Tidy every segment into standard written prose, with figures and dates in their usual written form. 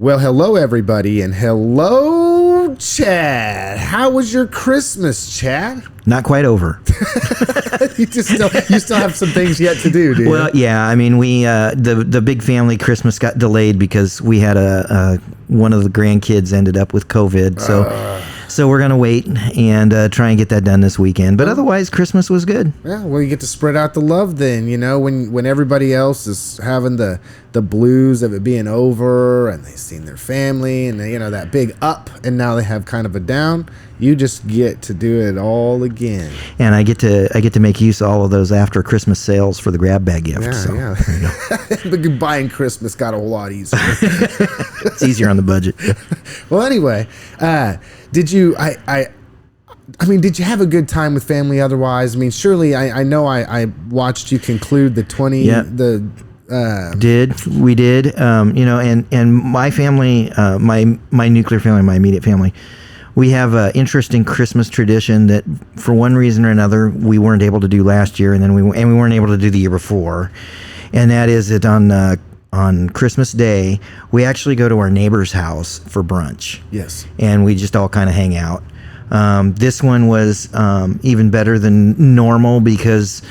Well, hello everybody, and hello, Chad. How was your Christmas, Chad? Not quite over. You still have some things yet to do, dude. Well, yeah. I mean, we the big family Christmas got delayed because we had one of the grandkids ended up with COVID. So we're gonna wait and try and get that done this weekend. But otherwise, Christmas was good. Yeah, well, you get to spread out the love then. You know, when everybody else is having the blues of it being over, and they've seen their family, and they, that big up, and now they have kind of a down. You just get to do it all again. And I get to make use of all of those after Christmas sales for the grab bag gift. Yeah. But buying Christmas got a whole lot easier. It's easier on the budget. Well, anyway, did you did you have a good time with family otherwise? I mean, surely I know I watched you conclude the 20 We did. And my family, my nuclear family, my immediate family, we have an interesting Christmas tradition that, for one reason or another, we weren't able to do last year, and we weren't able to do the year before, and that is that on Christmas Day we actually go to our neighbor's house for brunch. Yes, and we just all kind of hang out. This one was even better than normal because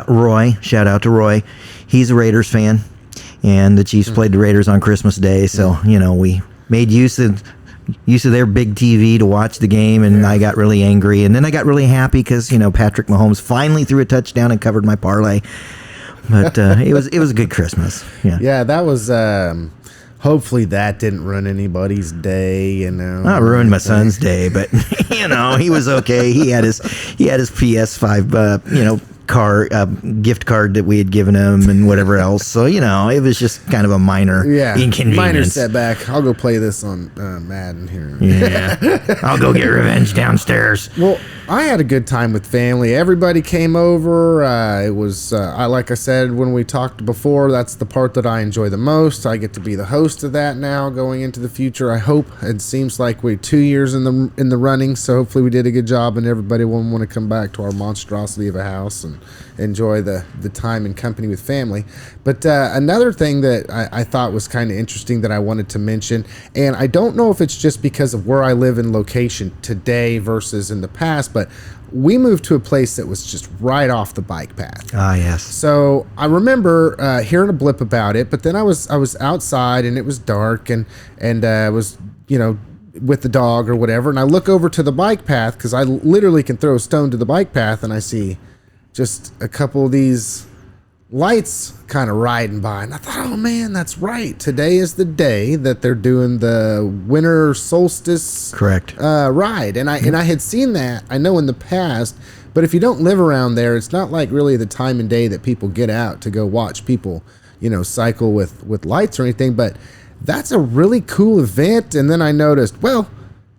Roy, shout out to Roy, he's a Raiders fan, and the Chiefs played the Raiders on Christmas Day, so we made use of their big TV to watch the game, and I got really angry, and then I got really happy because Patrick Mahomes finally threw a touchdown and covered my parlay. But it was a good Christmas. Yeah, that was. Hopefully that didn't ruin anybody's day. Not ruined my son's day, but he was okay. He had his PS5 gift card that we had given him and whatever else. So, it was just kind of a minor inconvenience. Minor setback. I'll go play this on Madden here. Yeah. I'll go get revenge downstairs. Well, I had a good time with family. Everybody came over. It was, like I said, when we talked before, that's the part that I enjoy the most. I get to be the host of that now going into the future. I hope. It seems like we're 2 years in the running, so hopefully we did a good job, and everybody will want to come back to our monstrosity of a house and enjoy the time and company with family. But another thing that I thought was kind of interesting that I wanted to mention, and I don't know if it's just because of where I live in location today versus in the past, but we moved to a place that was just right off the bike path. Ah, yes. So I remember hearing a blip about it, but then I was outside and it was dark and I was with the dog or whatever, and I look over to the bike path because I literally can throw a stone to the bike path, and I see just a couple of these lights kind of riding by, and I thought, oh man, that's right. Today is the day that they're doing the winter solstice ride, and I had seen that, I know, in the past, but if you don't live around there, it's not like really the time and day that people get out to go watch people cycle with lights or anything. But that's a really cool event. And then I noticed, well,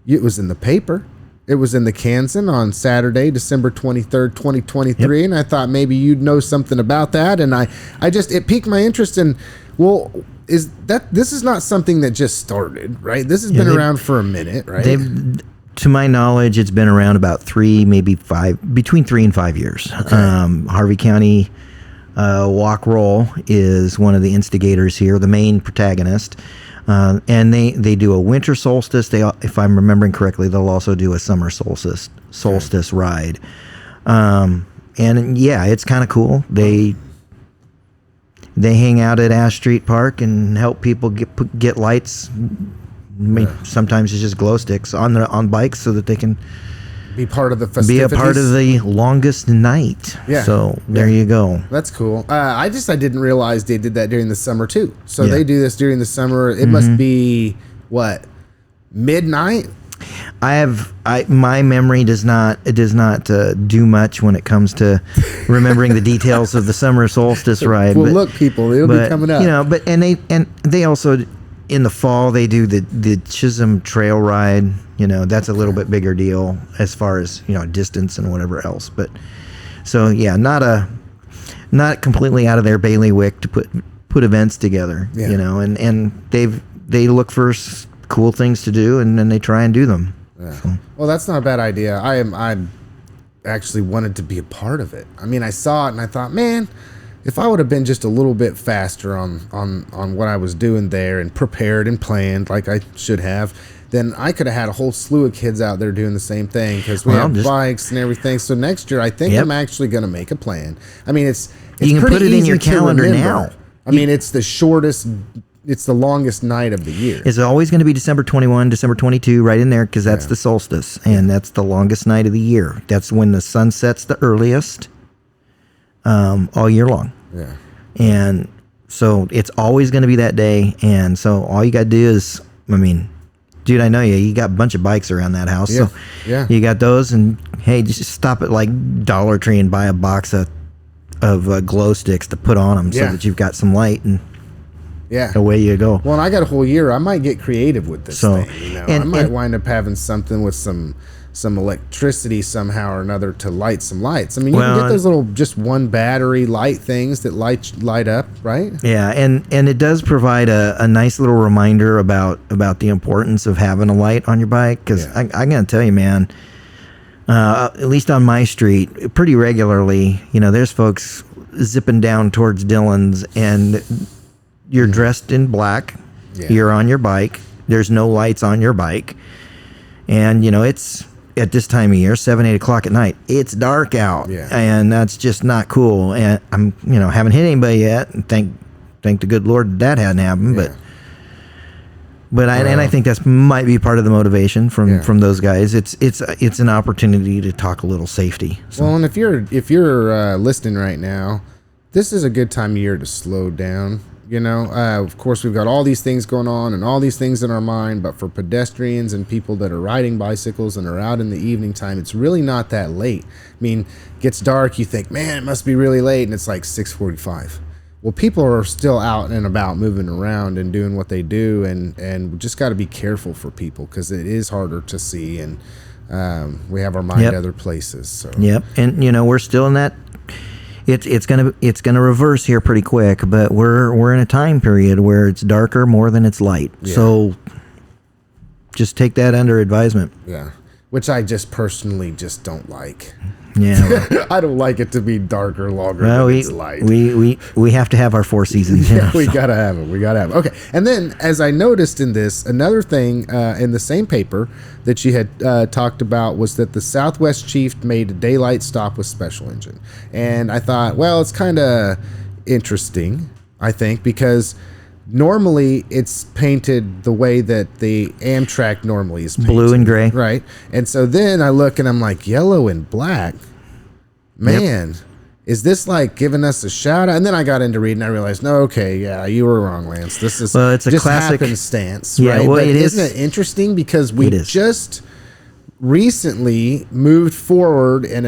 it was in the paper. It was in the Kansan on Saturday, December 23rd, 2023. Yep. And I thought maybe you'd know something about that. And it piqued my interest in, well, this is not something that just started, right? This has been around for a minute, right? To my knowledge, it's been around about between 3 and 5 years. Okay. Harvey County Walk Roll is one of the instigators here, the main protagonist. And they do a winter solstice. If I'm remembering correctly, they'll also do a summer solstice ride. And it's kind of cool. They hang out at Ash Street Park and help people get lights. I mean, sometimes it's just glow sticks on bikes so that they can be part of the festivities. Be a part of the longest night. Yeah. So there you go. That's cool. I didn't realize they did that during the summer too. So they do this during the summer. It must be what, midnight? My memory does not do much when it comes to remembering the details of the summer solstice ride. Well, look, people, it'll be coming up. But they also, in the fall, they do the Chisholm Trail ride. That's a little bit bigger deal as far as distance and whatever else. But so not completely out of their bailiwick to put events together. Yeah. And they look for cool things to do, and then they try and do them. Yeah. So. Well, that's not a bad idea. I actually wanted to be a part of it. I mean, I saw it and I thought, man, if I would have been just a little bit faster on what I was doing there and prepared and planned like I should have, then I could have had a whole slew of kids out there doing the same thing, because we have bikes and everything. So next year, I think I'm actually going to make a plan. I mean, it's you can pretty put it in your easy to calendar remember. now. I mean, it's the shortest, it's the longest night of the year. It's always going to be December 21, December 22, right in there, because that's the solstice, and that's the longest night of the year. That's when the sun sets the earliest all year long. Yeah. And so it's always going to be that day. And so all you got to do is, I mean, dude, I know you got a bunch of bikes around that house. Yeah. So Yeah. you got those, and hey, just stop at like Dollar Tree and buy a box of glow sticks to put on them so that you've got some light, and away you go. Well, and I got a whole year. I might get creative with this thing. You know, and, I might wind up having something with some electricity somehow or another to light some lights. I mean, you can get those little just one battery light things that light up, right? Yeah, and it does provide a nice little reminder about the importance of having a light on your bike, because I gotta tell you, man, at least on my street, pretty regularly, you know, there's folks zipping down towards Dillon's, and you're dressed in black, you're on your bike, there's no lights on your bike, and you know, it's at this time of year, 7-8 o'clock at night, it's dark out, and that's just not cool. And I'm, you know, haven't hit anybody yet, and thank the good Lord that hadn't happened, but I think that's might be part of the motivation from those guys. It's an opportunity to talk a little safety. So. Well, and if you're listening right now, this is a good time of year to slow down. You know, of course, we've got all these things going on and all these things in our mind, but for pedestrians and people that are riding bicycles and are out in the evening time, it's really not that late. I mean, it gets dark, you think, man, it must be really late, and it's like 6:45. Well, people are still out and about moving around and doing what they do, and we just got to be careful for people, because it is harder to see, and we have our mind other places. So. Yep, and you know, we're still in that. It's gonna reverse here pretty quick, but we're in a time period where it's darker more than it's light. Yeah. So just take that under advisement. Yeah, which I just personally just don't like. Yeah, well, I don't like it to be darker longer than it's light. We have to have our 4 seasons. Yeah, we gotta have it. We gotta have it. Okay, and then as I noticed in this, another thing in the same paper that she had talked about was that the Southwest Chief made a daylight stop with special engine, and I thought, well, it's kind of interesting. I think because normally it's painted the way that the Amtrak normally is painted. Blue and gray. Right. And so then I look and I'm like, yellow and black. Man, is this like giving us a shout out? And then I got into reading, I realized, no, okay, yeah, you were wrong, Lance. This is it's a just classic happenstance, yeah, right? well, but isn't it interesting, because we just recently moved forward in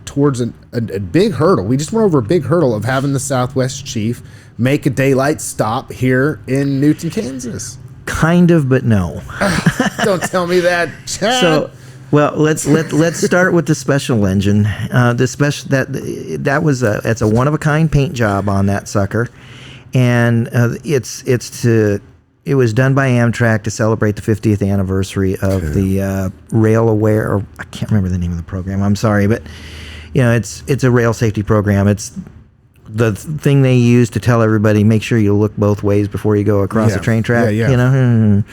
towards a big hurdle. We just went over a big hurdle of having the Southwest Chief make a daylight stop here in Newton, Kansas. Kind of, but no. Don't tell me that, Chad. So, well, let's start with the special engine. That's a one of a kind paint job on that sucker, and it was done by Amtrak to celebrate the 50th anniversary of the Rail Aware. Or I can't remember the name of the program. I'm sorry, but you know, it's a rail safety program. It's the thing they use to tell everybody, make sure you look both ways before you go across the train track. You know,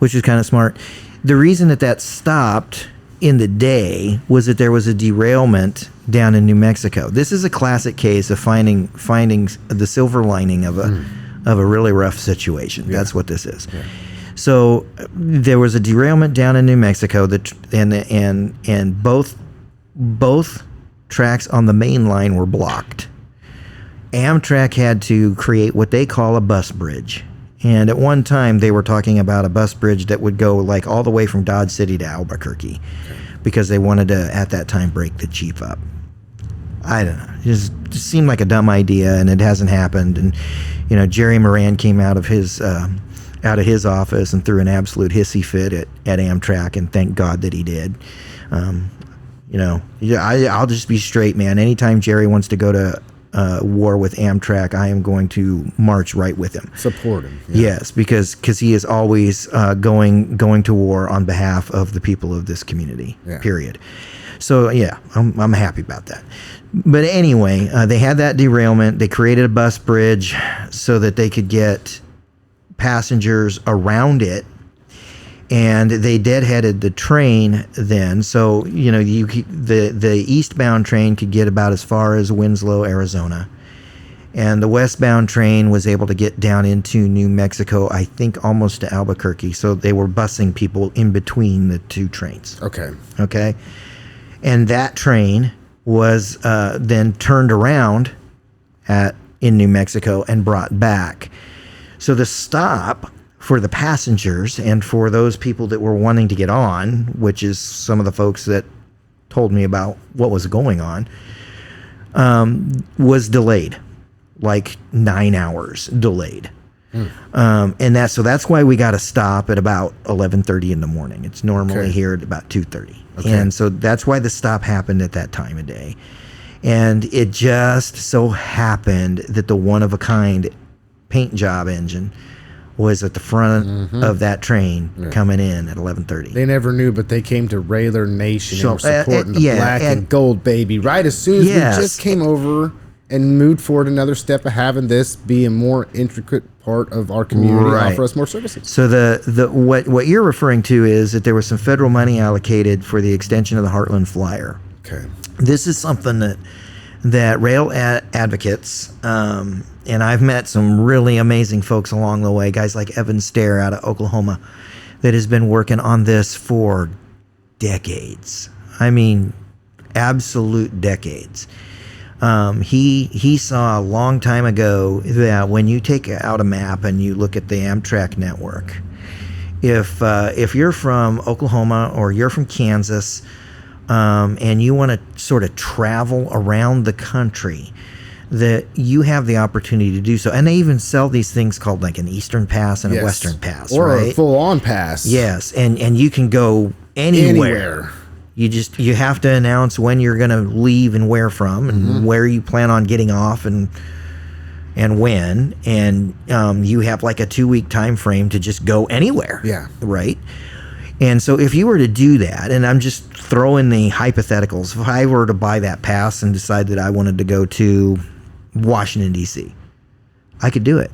which is kind of smart. The reason that stopped in the day was that there was a derailment down in New Mexico. This is a classic case of finding the silver lining of a really rough situation. Yeah. That's what this is. Yeah. So there was a derailment down in New Mexico and both tracks on the main line were blocked. Amtrak had to create what they call a bus bridge. And at one time, they were talking about a bus bridge that would go like all the way from Dodge City to Albuquerque, because they wanted to, at that time, break the chief up. I don't know. It just seemed like a dumb idea, and it hasn't happened. And you know, Jerry Moran came out of his office and threw an absolute hissy fit at Amtrak, and thank God that he did. You know, I'll just be straight, man. Anytime Jerry wants to go to war with Amtrak, I am going to march right with him. Support him. Yeah. Yes, because he is always going to war on behalf of the people of this community, period. So yeah, I'm happy about that. But anyway, they had that derailment. They created a bus bridge so that they could get passengers around it, and they deadheaded the train then. So the eastbound train could get about as far as Winslow, Arizona, and the westbound train was able to get down into New Mexico, I think almost to Albuquerque. So they were busing people in between the two trains. Okay, and that train was then turned around in New Mexico and brought back. So the stop for the passengers and for those people that were wanting to get on, which is some of the folks that told me about what was going on, was delayed, like 9 hours delayed. And that's why we got to stop at about 11:30 in the morning. It's normally here at about 2:30. And so that's why the stop happened at that time of day. And it just so happened that the one-of-a-kind paint job engine was at the front of that train coming in at 11:30. They never knew, but they came to Railer Nation and were supporting the black and gold baby right as soon as we just came over and moved forward another step of having this be a more intricate part of our community, offer us more services. So what you're referring to is that there was some federal money allocated for the extension of the Heartland Flyer. Okay. This is something that rail advocates, and I've met some really amazing folks along the way, guys like Evan Stair out of Oklahoma, that has been working on this for decades. I mean, absolute decades. He saw a long time ago that when you take out a map and you look at the Amtrak network, if you're from Oklahoma or you're from Kansas, and you want to sort of travel around the country, that you have the opportunity to do so. And they even sell these things called like an Eastern Pass and a Western Pass, or a full-on pass. Yes, and you can go anywhere. You have to announce when you're going to leave and where from, and where you plan on getting off and when, and you have like a 2-week time frame to just go anywhere. Yeah. Right. And so if you were to do that, and I'm just throwing the hypotheticals, if I were to buy that pass and decide that I wanted to go to Washington, D.C., I could do it.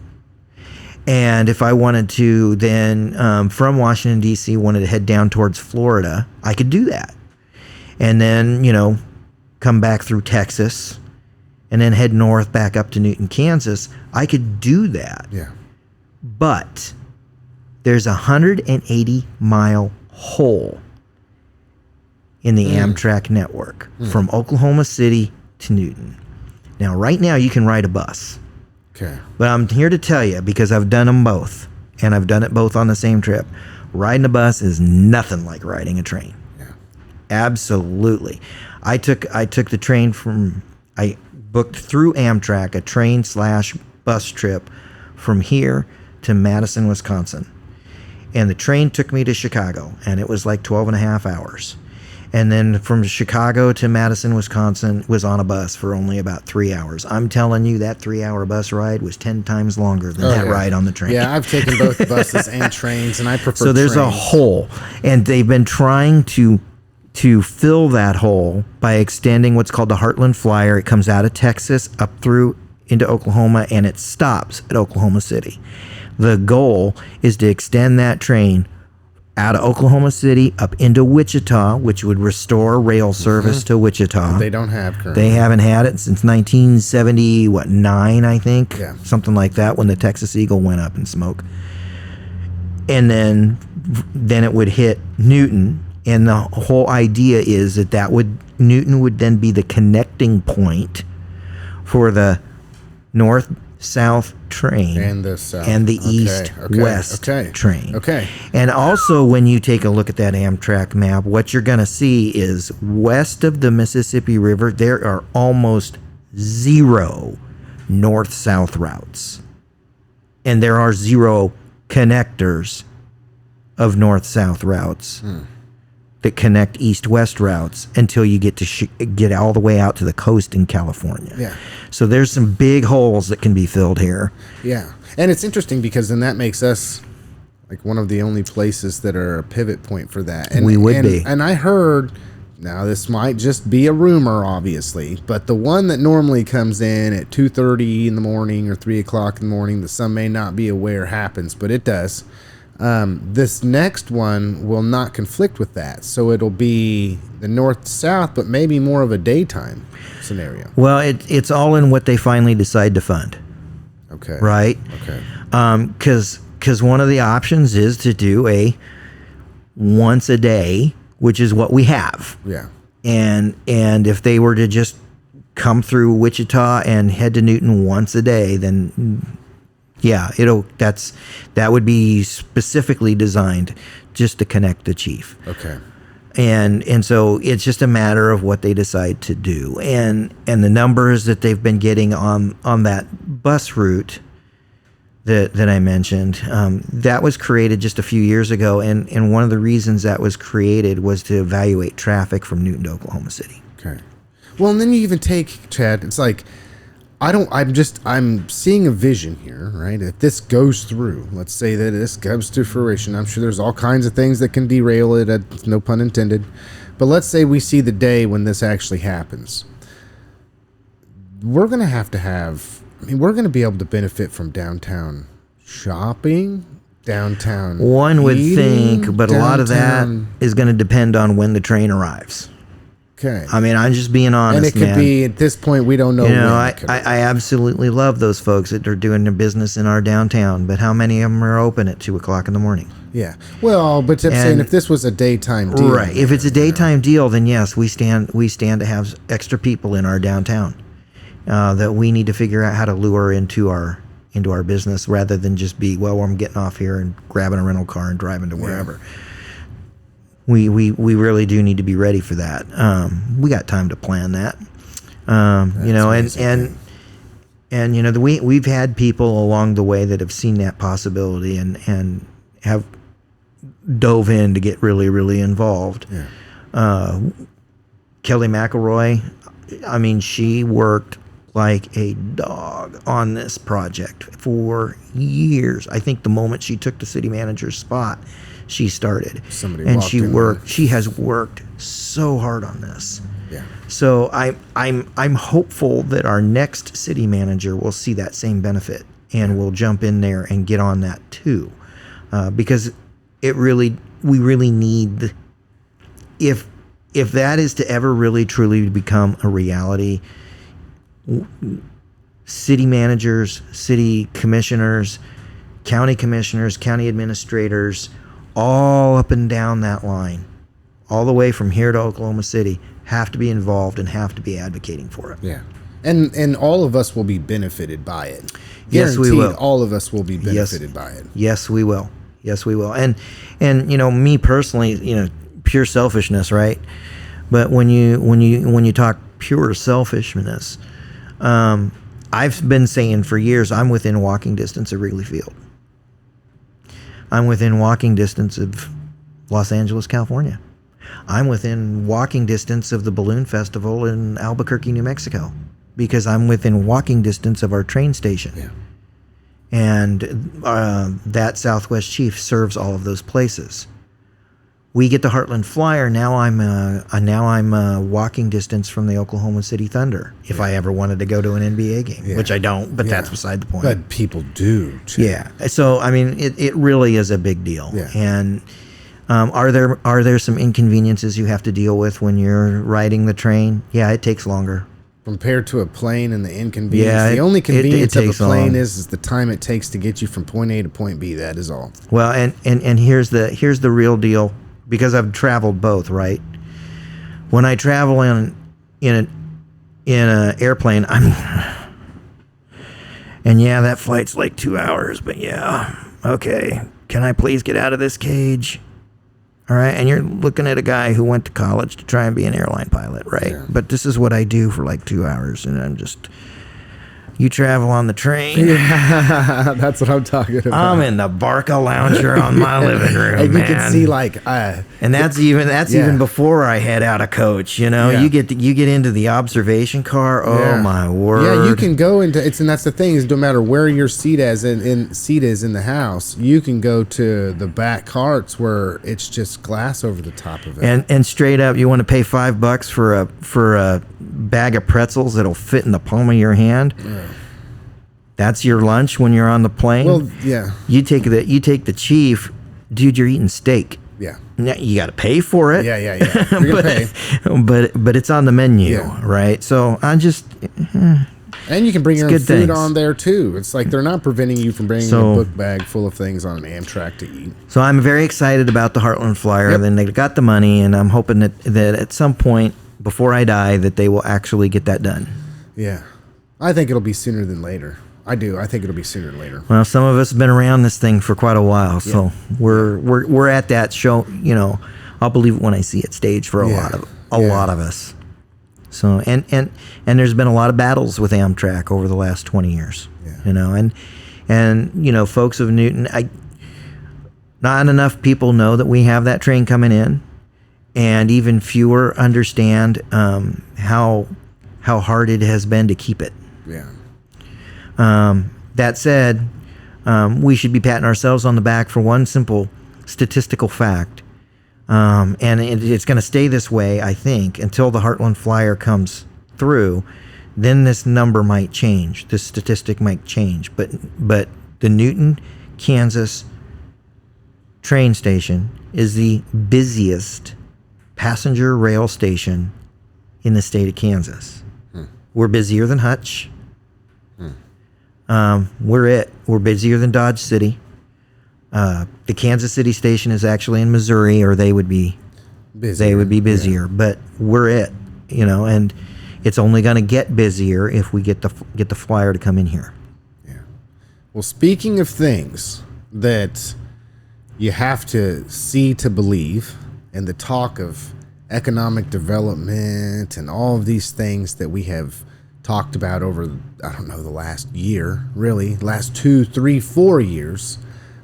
And if I wanted to then, from Washington, D.C., wanted to head down towards Florida, I could do that. And then, come back through Texas and then head north back up to Newton, Kansas. I could do that. Yeah. But there's a 180-mile hole in the Amtrak network from Oklahoma City to Newton. Now, right now, you can ride a bus. Okay. But I'm here to tell you, because I've done them both, and I've done it both on the same trip, riding a bus is nothing like riding a train. Yeah. Absolutely. I took the train I booked through Amtrak a train/bus trip from here to Madison, Wisconsin. And the train took me to Chicago, and it was like 12 and a half hours. And then from Chicago to Madison, Wisconsin, was on a bus for only about 3 hours. I'm telling you, that 3-hour bus ride was 10 times longer than that ride on the train. Yeah, I've taken both buses and trains, and I prefer So there's a hole, and they've been trying to fill that hole by extending what's called the Heartland Flyer. It comes out of Texas up through into Oklahoma, and it stops at Oklahoma City. The goal is to extend that train out of Oklahoma City up into Wichita, which would restore rail service to Wichita. But they don't have currently. They haven't had it since 1979, I think. Yeah. Something like that, when the Texas Eagle went up in smoke. And then it would hit Newton, and the whole idea is that Newton would then be the connecting point for the north-south train and the east-west train. Okay. And also, when you take a look at that Amtrak map, what you're going to see is west of the Mississippi River, there are almost zero north-south routes. And there are zero connectors of north-south routes that connect east-west routes until you get to get all the way out to the coast in California. Yeah. So there's some big holes that can be filled here. Yeah. And it's interesting because then that makes us like one of the only places that are a pivot point for that. And, we would be. And I heard now this might just be a rumor, obviously, but the one that normally comes in at 2:30 in the morning or 3 o'clock in the morning that some may not be aware happens, but it does. This next one will not conflict with that, so it'll be the north-south, but maybe more of a daytime scenario. Well, it's all in what they finally decide to fund. Okay. Right? Okay. Because one of the options is to do a once a day, which is what we have. Yeah. And if they were to just come through Wichita and head to Newton once a day, then yeah, that would be specifically designed just to connect the chief. Okay. And so it's just a matter of what they decide to do. And the numbers that they've been getting on that bus route that I mentioned, that was created just a few years ago. And one of the reasons that was created was to evaluate traffic from Newton to Oklahoma City. Okay. Well, and then you even take, Chad, it's like, I'm seeing a vision here, right? If this goes through, let's say that this comes to fruition, I'm sure there's all kinds of things that can derail it, no pun intended. But let's say we see the day when this actually happens. We're going to have, we're going to be able to benefit from downtown shopping, downtown One would eating, think, but a lot of that downtown- is going to depend on when the train arrives. Okay. I mean, I'm just being honest, And it could man. be, at this point, we don't know You know, when I it could be. absolutely love those folks that are doing their business in our downtown, but how many of them are open at 2 o'clock in the morning? Yeah. Well, but I'm saying if this was a daytime deal. Right. If it's a daytime deal, then yes, we stand to have extra people in our downtown that we need to figure out how to lure into our business rather than just be, well, I'm getting off here and grabbing a rental car and driving to wherever. We really do need to be ready for that. We got time to plan that. You know, and you know, we've had people along the way that have seen that possibility and have dove in to get really, really involved. Yeah. Kelly McElroy, I mean, she worked like a dog on this project for years. I think the moment she took the city manager's spot, she started. She has worked so hard on this. Yeah. So I'm hopeful that our next city manager will see that same benefit and will jump in there and get on that too, because we really need, if that is to ever really truly become a reality, city managers, city commissioners, county administrators, all up and down that line, all the way from here to Oklahoma City, have to be involved and have to be advocating for it. Yeah. And all of us will be benefited by it. Yes, we will. All of us will be benefited by it. Yes, we will. Yes, we will. And you know, me personally, you know, pure selfishness, right? But when you talk pure selfishness, I've been saying for years, I'm within walking distance of Wrigley Field. I'm within walking distance of Los Angeles, California. I'm within walking distance of the Balloon Festival in Albuquerque, New Mexico, because I'm within walking distance of our train station. Yeah. And that Southwest Chief serves all of those places. We get the Heartland Flyer. Now I'm walking distance from the Oklahoma City Thunder. If I ever wanted to go to an NBA game, which I don't, but that's beside the point. But people do. Yeah. So I mean, it really is a big deal. Yeah. And are there some inconveniences you have to deal with when you're riding the train? Yeah, it takes longer. Compared to a plane and the inconvenience, Yeah, the only convenience of a takes plane long. is the time it takes to get you from point A to point B. That is all. Well, and here's the real deal, because I've traveled both, right? When I travel in an airplane, and yeah, that flight's like 2 hours, but yeah, okay. Can I please get out of this cage? All right, and you're looking at a guy who went to college to try and be an airline pilot, right? Yeah. But this is what I do for like 2 hours, and I'm just, You travel on the train. Yeah, that's what I'm talking about. I'm in the Barca lounger on my living room, and you man. can see like, and that's even before I head out of coach. You know, you get into the observation car. Oh my word! Yeah, you can go into and that's the thing is no matter where your seat is in the house, you can go to the back carts where it's just glass over the top of it. And straight up, you want to pay $5 for a bag of pretzels that'll fit in the palm of your hand. Yeah. That's your lunch when you're on the plane. Well, yeah. You take the Chief, dude. You're eating steak. Yeah. Now, you got to pay for it. Yeah. You're gonna pay. But it's on the menu, right? So I just. And you can bring your own food things on there too. It's like they're not preventing you from bringing a book bag full of things on an Amtrak to eat. So I'm very excited about the Heartland Flyer. Yep. Then they got the money, and I'm hoping that at some point before I die, that they will actually get that done. Yeah, I think it'll be sooner than later. I do. I think it'll be sooner than later. Well, some of us have been around this thing for quite a while, so we're at that show. You know, I'll believe it when I see it staged for a lot of us. So and there's been a lot of battles with Amtrak over the last 20 years. Yeah. You know, and you know, folks of Newton, not enough people know that we have that train coming in, and even fewer understand how hard it has been to keep it. Yeah. That said, we should be patting ourselves on the back for one simple statistical fact. And it's going to stay this way, I think, until the Heartland Flyer comes through. Then this number might change. This statistic might change. But the Newton, Kansas train station is the busiest passenger rail station in the state of Kansas. We're busier than Hutch. We're busier than Dodge City. The Kansas City station is actually in Missouri, or they would be busier. Yeah. But we're it, you know, and it's only going to get busier if we get the Flyer to come in here. Yeah. Well, speaking of things that you have to see to believe, and the talk of economic development and all of these things that we have talked about over, I don't know, the last year, really, last 2, 3, 4 years.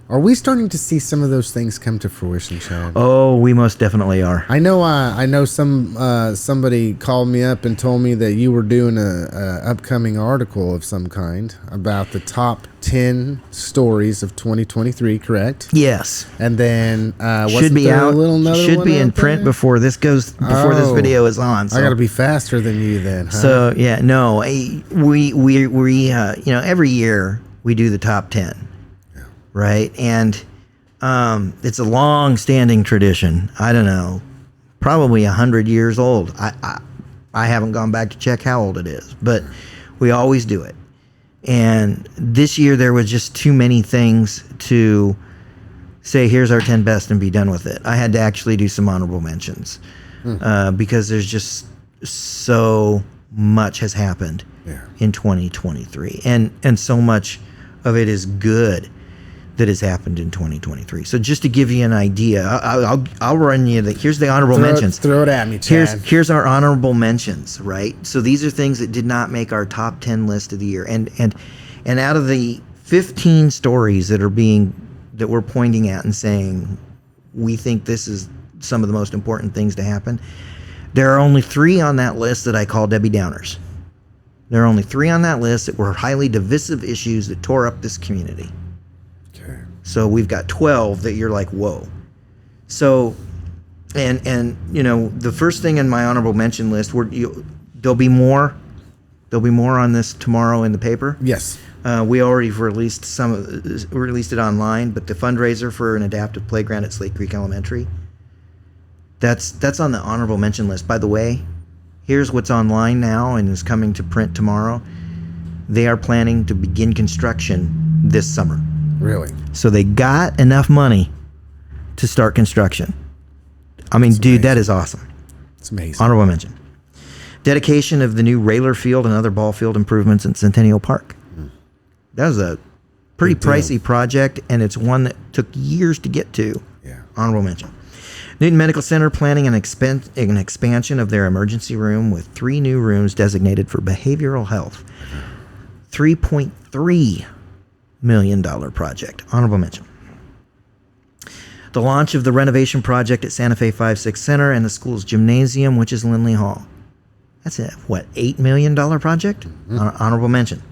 Are we starting to see some of those things come to fruition, Chad? Oh, we most definitely are. I know somebody called me up and told me that you were doing a upcoming article of some kind about the top 10 stories of 2023, correct? Yes. And then should be out. Should be in print there? before this this video is on. So. I got to be faster than you then. Huh? So yeah, no, we you know, every year we do the top 10. Right, and it's a long-standing tradition. I don't know, probably 100 years old. I haven't gone back to check how old it is, but we always do it. And this year there was just too many things to say, here's our 10 best and be done with it. I had to actually do some honorable mentions because there's just so much has happened in 2023, and so much of it is good that has happened in 2023. So just to give you an idea, I'll run you here's the honorable mentions. Throw it at me, Chad. Here's our honorable mentions, right? So these are things that did not make our top 10 list of the year. And out of the 15 stories that we're pointing at and saying we think this is some of the most important things to happen, there are only 3 on that list that I call Debbie Downers. There are only 3 on that list that were highly divisive issues that tore up this community. So we've got 12 that you're like, whoa. So, and you know, the first thing in my honorable mention list, there'll be more on this tomorrow in the paper. Yes. We already released it online, but the fundraiser for an adaptive playground at Slate Creek Elementary, that's on the honorable mention list. By the way, here's what's online now and is coming to print tomorrow. They are planning to begin construction this summer. Really? So they got enough money to start construction. I mean, dude, that is awesome. It's amazing. Honorable mention. Dedication of the new Railer Field and other ball field improvements in Centennial Park. That was a pretty pricey project, and it's one that took years to get to. Yeah. Honorable mention. Newton Medical Center planning an expansion of their emergency room with 3 new rooms designated for behavioral health. $3.3 million project. Honorable mention. The launch of the renovation project at Santa Fe 5-6 Center and the school's gymnasium, which is Lindley Hall. That's a, $8 million project? Honorable mention.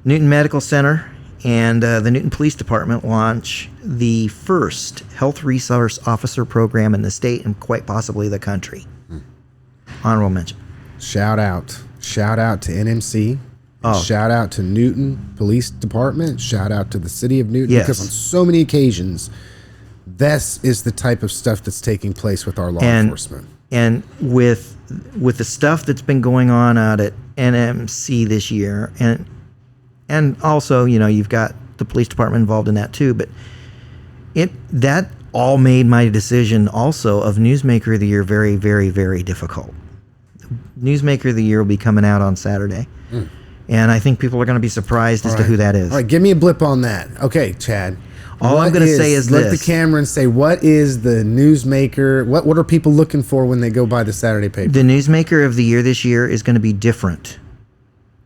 Newton Medical Center and the Newton Police Department launch the first health resource officer program in the state and quite possibly the country. Honorable mention. Shout out to NMC. Shout out to Newton Police Department. Shout out to the city of Newton. Yes. Because on so many occasions, this is the type of stuff that's taking place with our law enforcement. And with the stuff that's been going on out at NMC this year, and also, you've got the police department involved in that too, but that all made my decision also of Newsmaker of the Year very, very, very difficult. Newsmaker of the Year will be coming out on Saturday. And I think people are going to be surprised as to who that is. All right, give me a blip on that. Okay, Chad. All I'm going to say is look this. at the camera and say, what is the Newsmaker? What are people looking for when they go buy the Saturday paper? The Newsmaker of the Year this year is going to be different.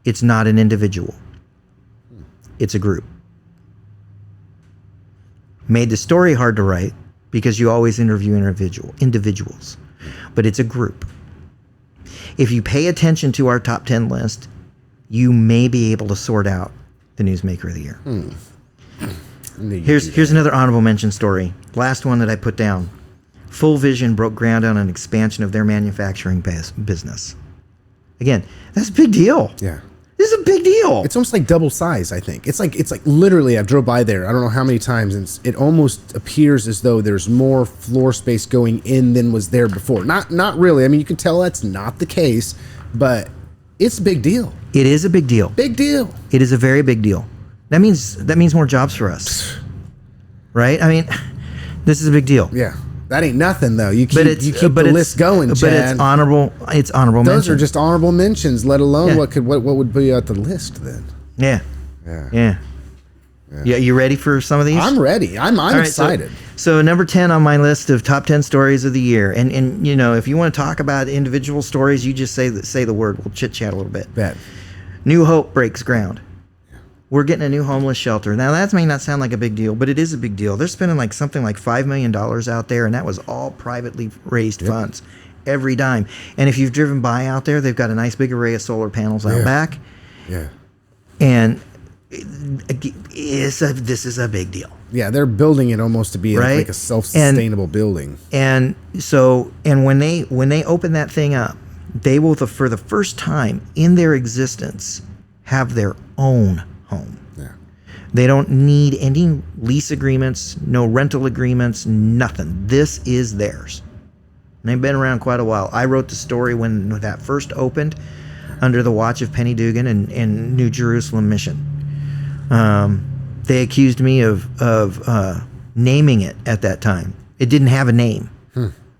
It's not an individual. It's a group. Made the story hard to write because you always interview individuals. But it's a group. If you pay attention to our top 10 list, you may be able to sort out the Newsmaker of the Year. Here's another honorable mention story. Last one that I put down. Full Vision broke ground on an expansion of their manufacturing business. Again, that's a big deal. Yeah. This is a big deal. It's almost like double size, I think. It's like literally, I've drove by there, I don't know how many times, and it almost appears as though there's more floor space going in than was there before. Not really. I mean, you can tell that's not the case, but it's a big deal. It is a big deal. Big deal. It is a very big deal. That means more jobs for us. Right? I mean, this is a big deal. Yeah. That ain't nothing, though. You keep the list going, Chad. But it's honorable mention. Those are just honorable mentions, let alone what would be at the list then. Yeah. Yeah, you ready for some of these? I'm ready. I'm excited. So number 10 on my list of top 10 stories of the year. And if you want to talk about individual stories, you just say the word. We'll chit-chat a little bit. Bet. New Hope breaks ground. We're getting a new homeless shelter. Now, that may not sound like a big deal, but it is a big deal. They're spending something like $5 million out there, and that was all privately raised funds, every dime. And if you've driven by out there, they've got a nice big array of solar panels out back. Yeah. And this is a big deal. Yeah, they're building it almost to be like a self-sustainable building. And when they open that thing up, they will, for the first time in their existence, have their own home. Yeah. They don't need any lease agreements, no rental agreements, nothing. This is theirs. And they've been around quite a while. I wrote the story when that first opened under the watch of Penny Dugan and New Jerusalem Mission. They accused me of naming it at that time. It didn't have a name.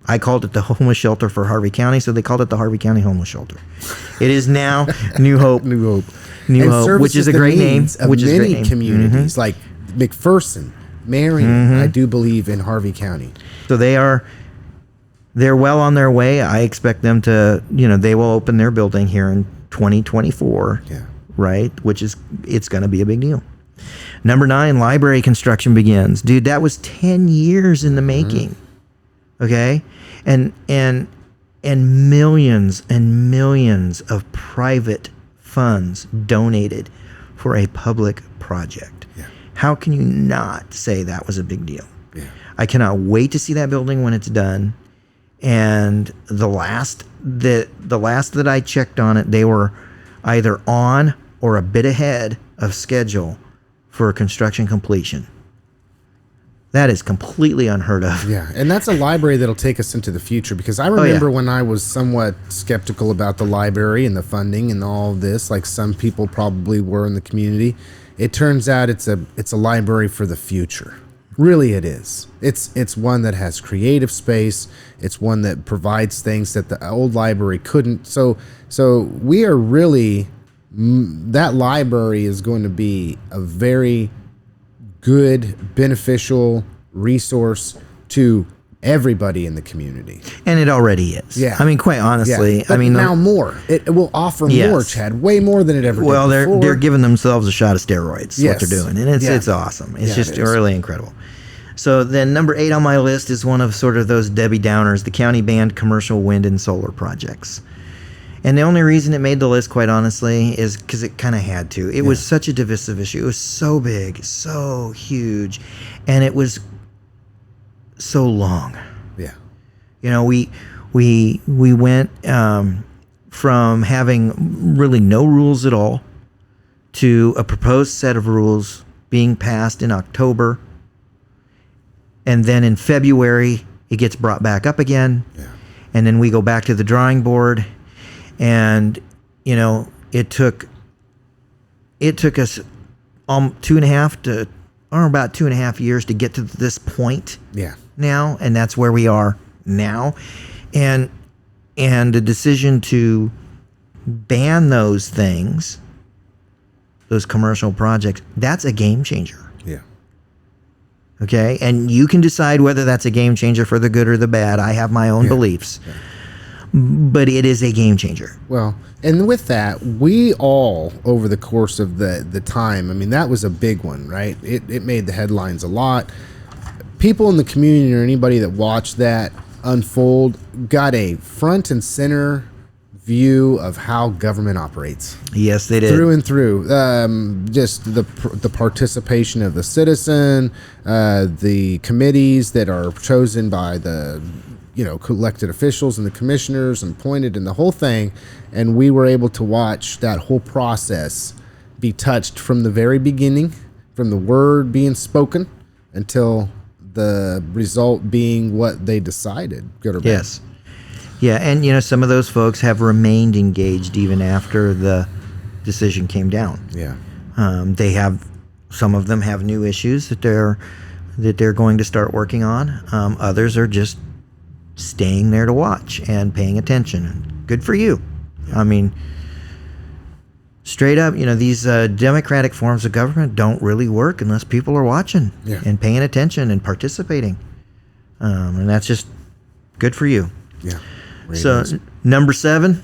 I called it the homeless shelter for Harvey County, so they called it the Harvey County Homeless Shelter. It is now New Hope. New Hope, which is a great name. Which is many communities like McPherson, Marion, I do believe in Harvey County. So they're well on their way. I expect them to, they will open their building here in 2024. Yeah. Right, it's going to be a big deal. Number 9, library construction begins. Dude, that was 10 years in the making. Okay, and millions and millions of private funds donated for a public project. Yeah. How can you not say that was a big deal? Yeah. I cannot wait to see that building when it's done. And the last that I checked on it, they were either on or a bit ahead of schedule for construction completion. That is completely unheard of. Yeah, and that's a library that'll take us into the future, because I remember when I was somewhat skeptical about the library and the funding and all of this, like some people probably were in the community. It turns out it's a library for the future. Really, it is. It's one that has creative space. It's one that provides things that the old library couldn't. So we are really, that library is going to be a very good, beneficial resource to everybody in the community. And it already is. Yeah. I mean, quite honestly, But I mean, now more. It will offer Yes. more, Chad, way more than it ever well, did before. they're giving themselves a shot of steroids. Yes. What they're doing, and it's Yeah. it's awesome. It's Yeah, just it is. really incredible. So then, number 8 on my list is one of sort of those Debbie Downers, the county banned commercial wind and solar projects. And the only reason it made the list, quite honestly, is because it kind of had to. It was such a divisive issue. It was so big, so huge, and it was so long. Yeah. You know, we went from having really no rules at all to a proposed set of rules being passed in October, and then in February it gets brought back up again, and then we go back to the drawing board, and you know it took us 2.5 to about 2.5 years to get to this point. Yeah. Now, and that's where we are now, and the decision to ban those things, those commercial projects, that's a game changer. Yeah. Okay, and you can decide whether that's a game changer for the good or the bad. I have my own beliefs, but it is a game changer. Well, and with that, we all, over the course of the time, I mean, that was a big one, right? It made the headlines a lot. People in the community or anybody that watched that unfold got a front and center view of how government operates. Yes, they did. Through and through. Just the participation of the citizen, the committees that are chosen by the elected officials and the commissioners and appointed and the whole thing. And we were able to watch that whole process be touched from the very beginning, from the word being spoken until the result being what they decided, good or bad. Yes. Yeah, and some of those folks have remained engaged even after the decision came down. Yeah. Some of them have new issues that they're going to start working on. Others are just staying there to watch and paying attention. Good for you. I mean, straight up, these democratic forms of government don't really work unless people are watching and paying attention and participating. And that's just good for you. Yeah. So, number 7,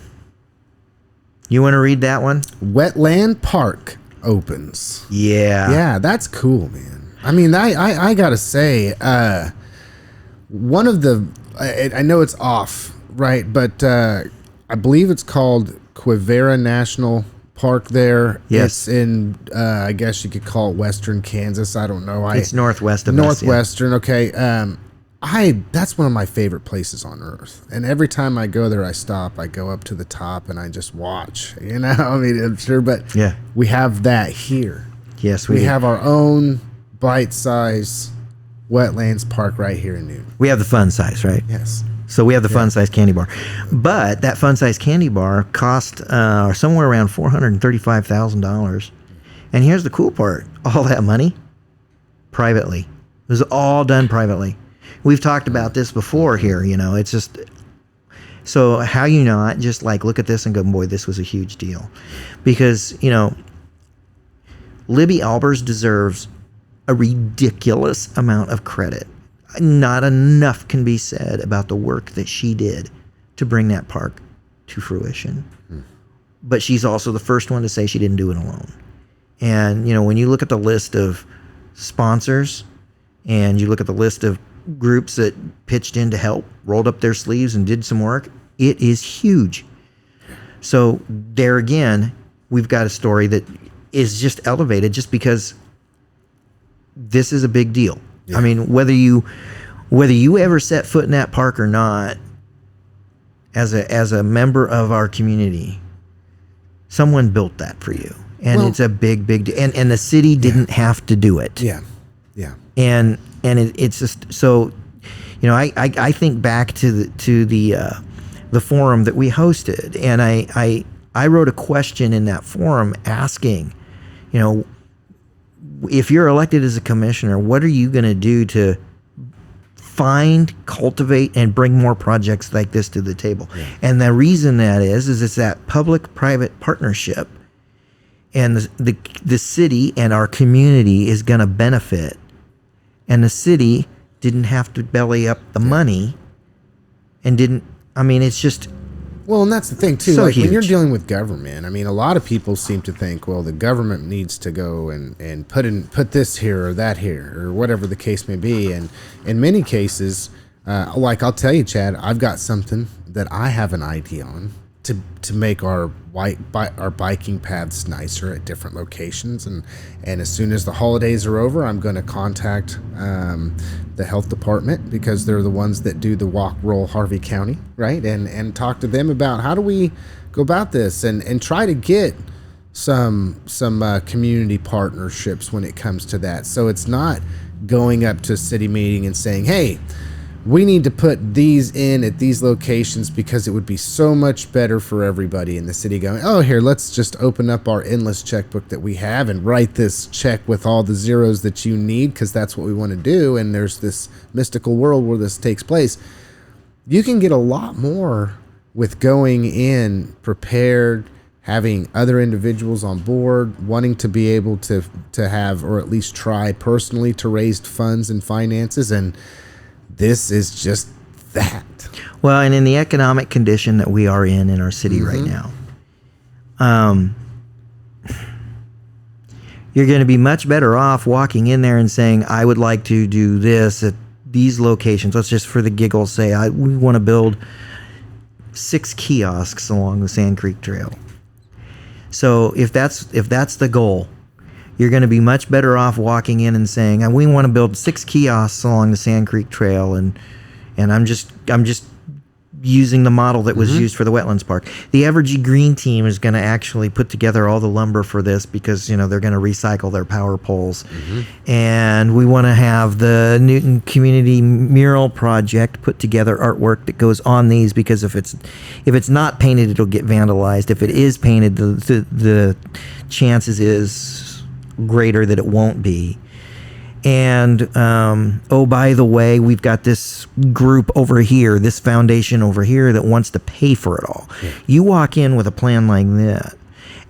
you want to read that one? Wetland Park opens. Yeah. Yeah, that's cool, man. I mean, I gotta say, one of the, I know it's off, right? But I believe it's called Quivira National Park there. Yes. It's in, I guess you could call it Western Kansas. I don't know. It's northwest of us, Northwestern, okay. That's one of my favorite places on earth. And every time I go there, I go up to the top and I just watch, I mean, I'm sure, but we have that here. Yes, we have our own bite-size wetlands park right here in Newton. We have the fun size, right? Yes. So we have the fun size candy bar. But that fun size candy bar cost somewhere around $435,000. And here's the cool part. All that money, privately. It was all done privately. We've talked about this before here, it's just, so how you not just like look at this and go, boy, this was a huge deal. Because, Libby Albers deserves a ridiculous amount of credit. Not enough can be said about the work that she did to bring that park to fruition. But she's also the first one to say she didn't do it alone. And, when you look at the list of sponsors and you look at the list of groups that pitched in to help, rolled up their sleeves and did some work, it is huge. So there again, we've got a story that is just elevated just because this is a big deal. Yeah. I mean, whether you ever set foot in that park or not, as a member of our community, someone built that for you. And it's a big deal. And the city didn't have to do it. Yeah. Yeah. And it's just so, I think back to the forum that we hosted, and I wrote a question in that forum asking, if you're elected as a commissioner, what are you going to do to find, cultivate, and bring more projects like this to the table? Yeah. And the reason that is it's that public-private partnership, and the city and our community is going to benefit. And the city didn't have to belly up the money and didn't, I mean, it's just... Well, and that's the thing, too. So Like, when you're huge. dealing with government, I mean, a lot of people seem to think, well, the government needs to go and put this here or that here or whatever the case may be. And in many cases, like I'll tell you, Chad, I've got something that I have an idea on to make our biking paths nicer at different locations. And as soon as the holidays are over, I'm going to contact the health department, because they're the ones that do the walk roll Harvey County, right? And talk to them about how do we go about this and try to get some community partnerships when it comes to that. So it's not going up to a city meeting and saying, hey, we need to put these in at these locations because it would be so much better for everybody in the city, going, oh, here, let's just open up our endless checkbook that we have and write this check with all the zeros that you need, because that's what we want to do. And there's this mystical world where this takes place. You can get a lot more with going in prepared, having other individuals on board, wanting to be able to have, or at least try personally to raise funds and finances. And this is just that. Well, and in the economic condition that we are in our city right now, you're going to be much better off walking in there and saying, I would like to do this at these locations. Let's just, for the giggles, say we want to build 6 kiosks along the Sand Creek Trail. So if that's the goal, you're going to be much better off walking in and saying, we want to build 6 kiosks along the Sand Creek Trail, and I'm just using the model that was used for the Wetlands Park. The Evergy Green team is going to actually put together all the lumber for this, because they're going to recycle their power poles. And we want to have the Newton Community Mural Project put together artwork that goes on these, because if it's not painted, it'll get vandalized. If it is painted, the chances is greater that it won't be. And by the way, we've got this group over here, this foundation over here, that wants to pay for it all. You walk in with a plan like that,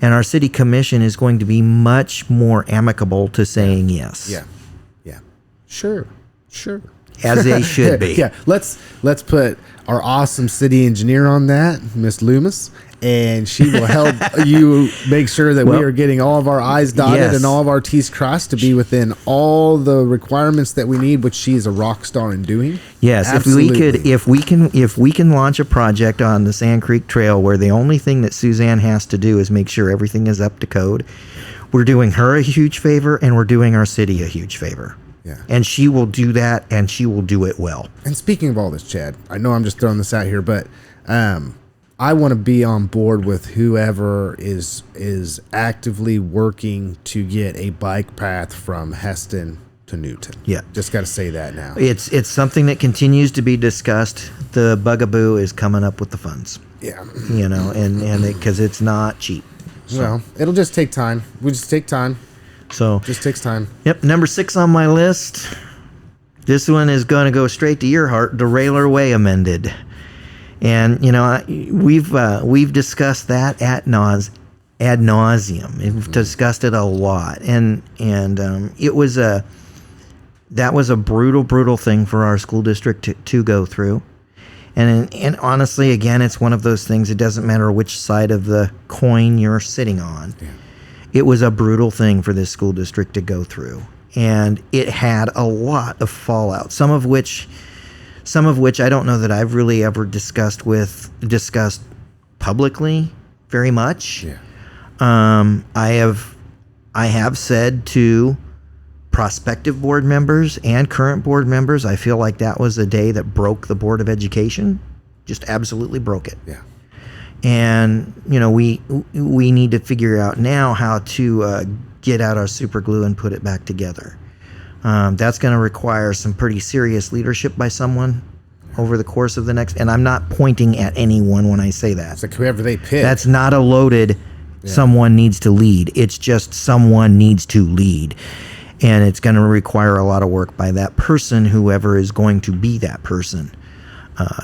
and our city commission is going to be much more amicable to saying yes. Yeah. Sure. As they should be. Yeah. Let's put our awesome city engineer on that, Miss Loomis, and she will help you make sure that we are getting all of our I's dotted and all of our T's crossed to be within all the requirements that we need, which she is a rock star in doing. Yes, absolutely. if we can launch a project on the Sand Creek Trail where the only thing that Suzanne has to do is make sure everything is up to code, we're doing her a huge favor, and we're doing our city a huge favor. Yeah. And she will do that, and she will do it well. And speaking of all this, Chad, I know I'm just throwing this out here, but I want to be on board with whoever is actively working to get a bike path from Heston to Newton. Yeah. Just got to say that now. It's something that continues to be discussed. The bugaboo is coming up with the funds. Yeah. And because it's not cheap. So. Well, it'll just take time. We just take time. So just takes time. Yep. Number 6 on my list. This one is going to go straight to your heart. The Railer Way amended. And we've discussed that ad nauseum. We've discussed it a lot, and it was that was a brutal thing for our school district to go through. And honestly, again, it's one of those things. It doesn't matter which side of the coin you're sitting on. Yeah. It was a brutal thing for this school district to go through, and it had a lot of fallout. Some of which I don't know that I've really ever discussed publicly very much. Yeah. I have said to prospective board members and current board members, I feel like that was a day that broke the Board of Education, just absolutely broke it. Yeah. And we need to figure out now how to get out our super glue and put it back together. That's going to require some pretty serious leadership by someone over the course of the next. And I'm not pointing at anyone when I say that. It's like whoever they pick. That's not a loaded. Yeah. Someone needs to lead. It's just someone needs to lead, and it's going to require a lot of work by that person, whoever is going to be that person,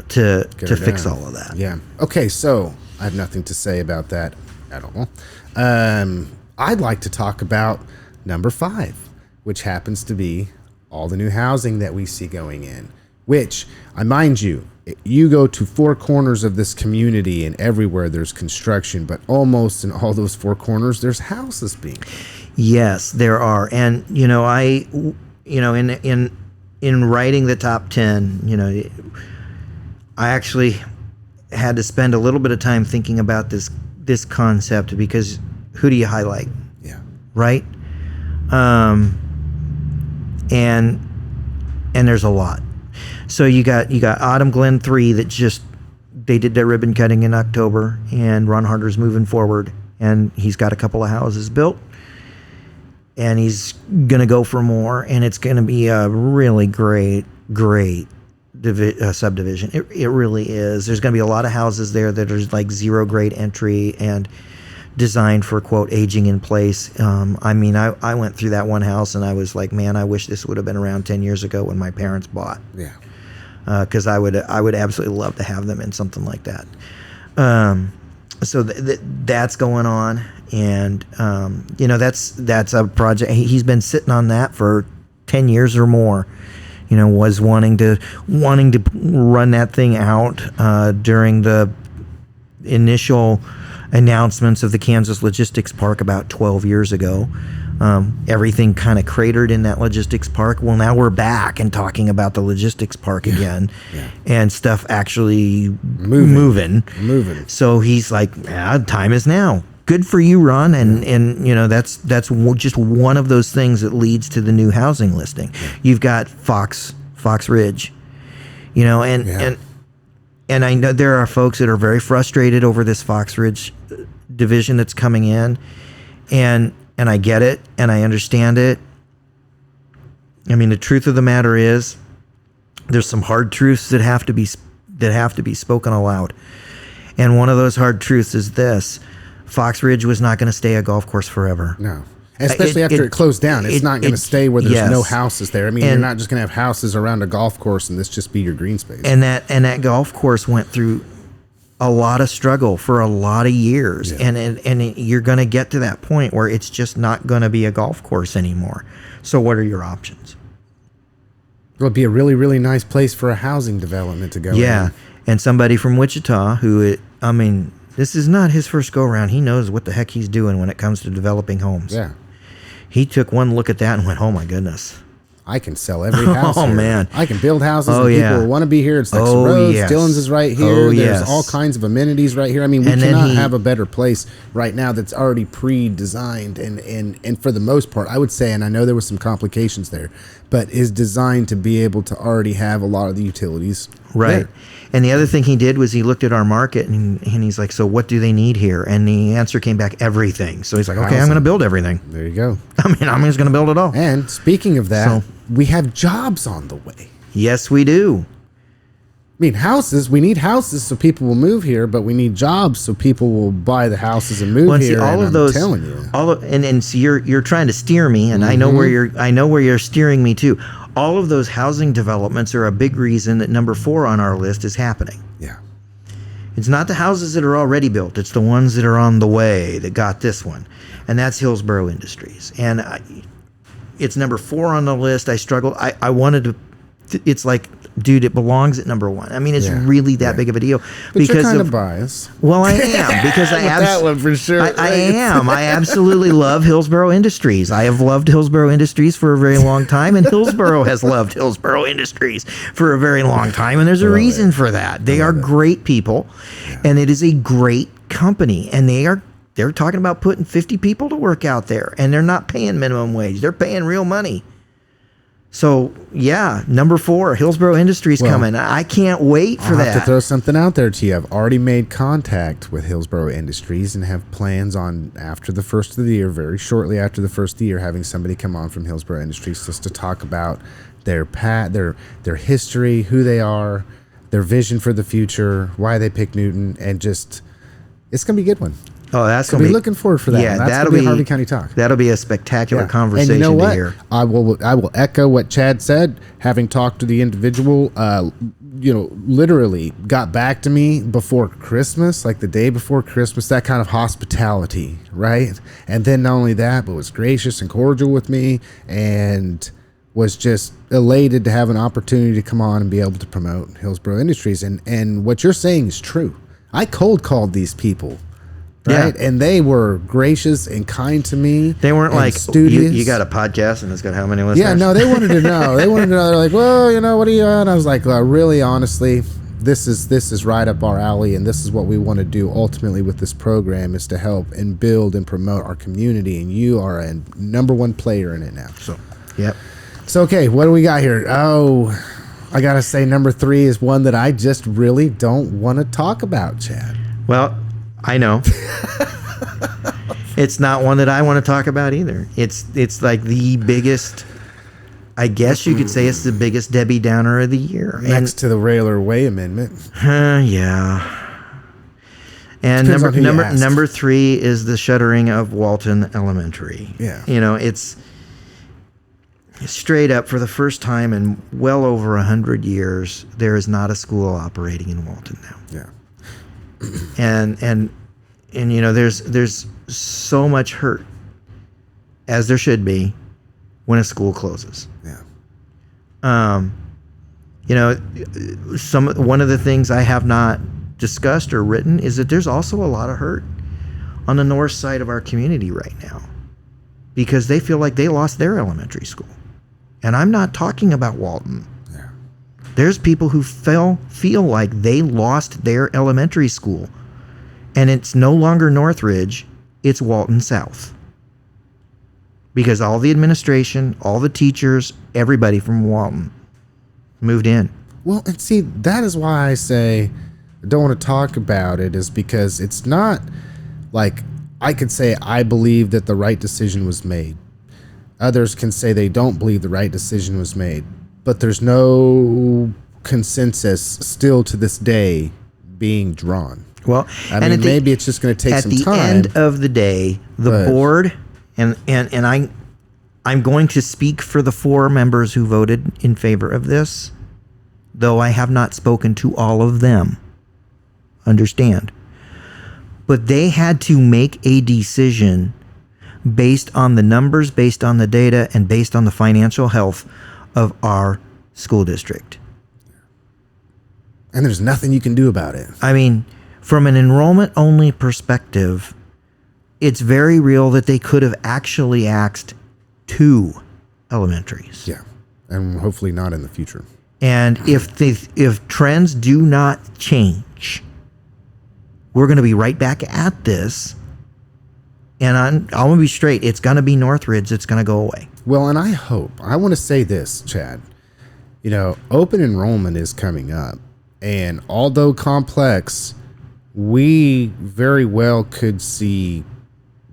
to fix all of that. Yeah. Okay. So I have nothing to say about that at all. I'd like to talk about number 5. Which happens to be all the new housing that we see going in, which, I mind you, you go to four corners of this community and everywhere there's construction, but almost in all those four corners, there's houses being built. Yes, there are. And, in writing the top 10, I actually had to spend a little bit of time thinking about this concept, because who do you highlight? Yeah. Right? And there's a lot. So you got Autumn Glen 3 that they did their ribbon cutting in October, and Ron Harder's moving forward, and he's got a couple of houses built, and he's going to go for more, and it's going to be a really great subdivision. It really is. There's going to be a lot of houses there that are like zero grade entry and designed for, quote, aging in place. I went through that one house and I was like, man, I wish this would have been around 10 years ago when my parents bought. Yeah. Because I would absolutely love to have them in something like that. So that's going on, and that's a project. He's been sitting on that for 10 years or more. Was wanting to run that thing out during the initial announcements of the Kansas Logistics Park about 12 years ago. Everything kind of cratered in that logistics park. Well, now we're back and talking about the logistics park again, and stuff actually moving. So he's like, time is now. Good for you, Ron. And that's just one of those things that leads to the new housing listing. You've got Fox Ridge, and I know there are folks that are very frustrated over this Fox Ridge division that's coming in, and I get it, and I understand it. I mean, the truth of the matter is, there's some hard truths that have to be spoken aloud. And one of those hard truths is this: Fox Ridge was not going to stay a golf course forever. No. Especially after it closed down. It's not going to stay where there's no houses there. I mean, you're not just going to have houses around a golf course and this just be your green space. And that golf course went through a lot of struggle for a lot of years. Yeah. And you're going to get to that point where it's just not going to be a golf course anymore. So what are your options? Well, it'd be a really, really nice place for a housing development to go in. And somebody from Wichita this is not his first go-around. He knows what the heck he's doing when it comes to developing homes. Yeah. He took one look at that and went, oh, my goodness. I can sell every house here. Man. I can build houses and people will want to be here. It's like some roads. Yes. Dillon's is right here. There's all kinds of amenities right here. I mean, we cannot have a better place right now that's already pre-designed. And for the most part, I would say, and I know there was some complications there, but is designed to be able to already have a lot of the utilities. Right. There. And the other thing he did was he looked at our market and he's like, so what do they need here? And the answer came back, everything. So he's like, okay, I'm going to build everything. There you go. I'm just going to build it all. And speaking of that, we have jobs on the way. Yes, we do. I mean, houses, we need houses so people will move here, but we need jobs so people will buy the houses and move here. All of those, I'm telling you. And so you're trying to steer me, and I know where you're steering me to. All of those housing developments are a big reason that number 4 on our list is happening. Yeah. It's not the houses that are already built. It's the ones that are on the way that got this one. And that's Hillsborough Industries. And it's number 4 on the list. I struggled. I wanted to, it's like, dude, it belongs at number 1. I mean, it's really that big of a deal. But because you're kind of biased. Well, I am, because that one for sure. I am. I absolutely love Hillsborough Industries. I have loved Hillsborough Industries for a very long time, and Hillsborough has loved Hillsborough Industries for a very long time, and there's a reason for that. They are great people, and it is a great company, and they're talking about putting 50 people to work out there, and they're not paying minimum wage. They're paying real money. So, number 4, Hillsborough Industries coming. I can't wait for that. I'll have to throw something out there to you. I've already made contact with Hillsborough Industries and have plans on, after the first of the year, very shortly after the first of the year, having somebody come on from Hillsborough Industries just to talk about their history, who they are, their vision for the future, why they picked Newton, and just, it's going to be a good one. Oh, that's going to be looking forward for that. Yeah, that'll be Harvey County Talk. That'll be a spectacular conversation and you know what? to hear. I will echo what Chad said. Having talked to the individual, literally got back to me before Christmas, like the day before Christmas. That kind of hospitality, right? And then not only that, but was gracious and cordial with me, and was just elated to have an opportunity to come on and be able to promote Hillsborough Industries. And what you're saying is true. I cold called these people, right? Yeah. And they were gracious and kind to me. They weren't and like, studious. you got a podcast and it's got how many listeners? Yeah, no, they wanted to know. They wanted to know. They're like, well, what are you on? I was like, really, honestly, this is right up our alley, and this is what we want to do ultimately with this program, is to help and build and promote our community, and you are a number one player in it now. So, Yep. So, okay, what do we got here? Oh, I got to say number 3 is one that I just really don't want to talk about, Chad. Well, I know. It's not one that I want to talk about either. It's like the biggest, I guess you could say it's the biggest Debbie Downer of the year. Next to the Railway Way Amendment. Yeah. And number 3 is the shuttering of Walton Elementary. Yeah. It's straight up, for the first time in well over 100 years, there is not a school operating in Walton now. Yeah. And there's so much hurt, as there should be, when a school closes. Yeah. One of the things I have not discussed or written is that there's also a lot of hurt on the north side of our community right now, because they feel like they lost their elementary school. And I'm not talking about Walton. Yeah. There's people who feel like they lost their elementary school, and it's no longer Northridge, it's Walton South. Because all the administration, all the teachers, everybody from Walton moved in. Well, and see, that is why I say I don't want to talk about it, is because it's not like I could say I believe that the right decision was made. Others can say they don't believe the right decision was made. But there's no consensus still to this day being drawn. Well, I mean, maybe it's just going to take some time. At the end of the day, the board, and I'm going to speak for the 4 members who voted in favor of this, though I have not spoken to all of them. Understand. But they had to make a decision based on the numbers, based on the data, and based on the financial health of our school district. And there's nothing you can do about it. I mean, from an enrollment-only perspective, it's very real that they could have actually axed 2 elementaries. Yeah. And hopefully not in the future. And if trends do not change, we're going to be right back at this. And I'm going to be straight. It's going to be Northridge. It's going to go away. Well, and I want to say this, Chad. Open enrollment is coming up. And although complex, we very well could see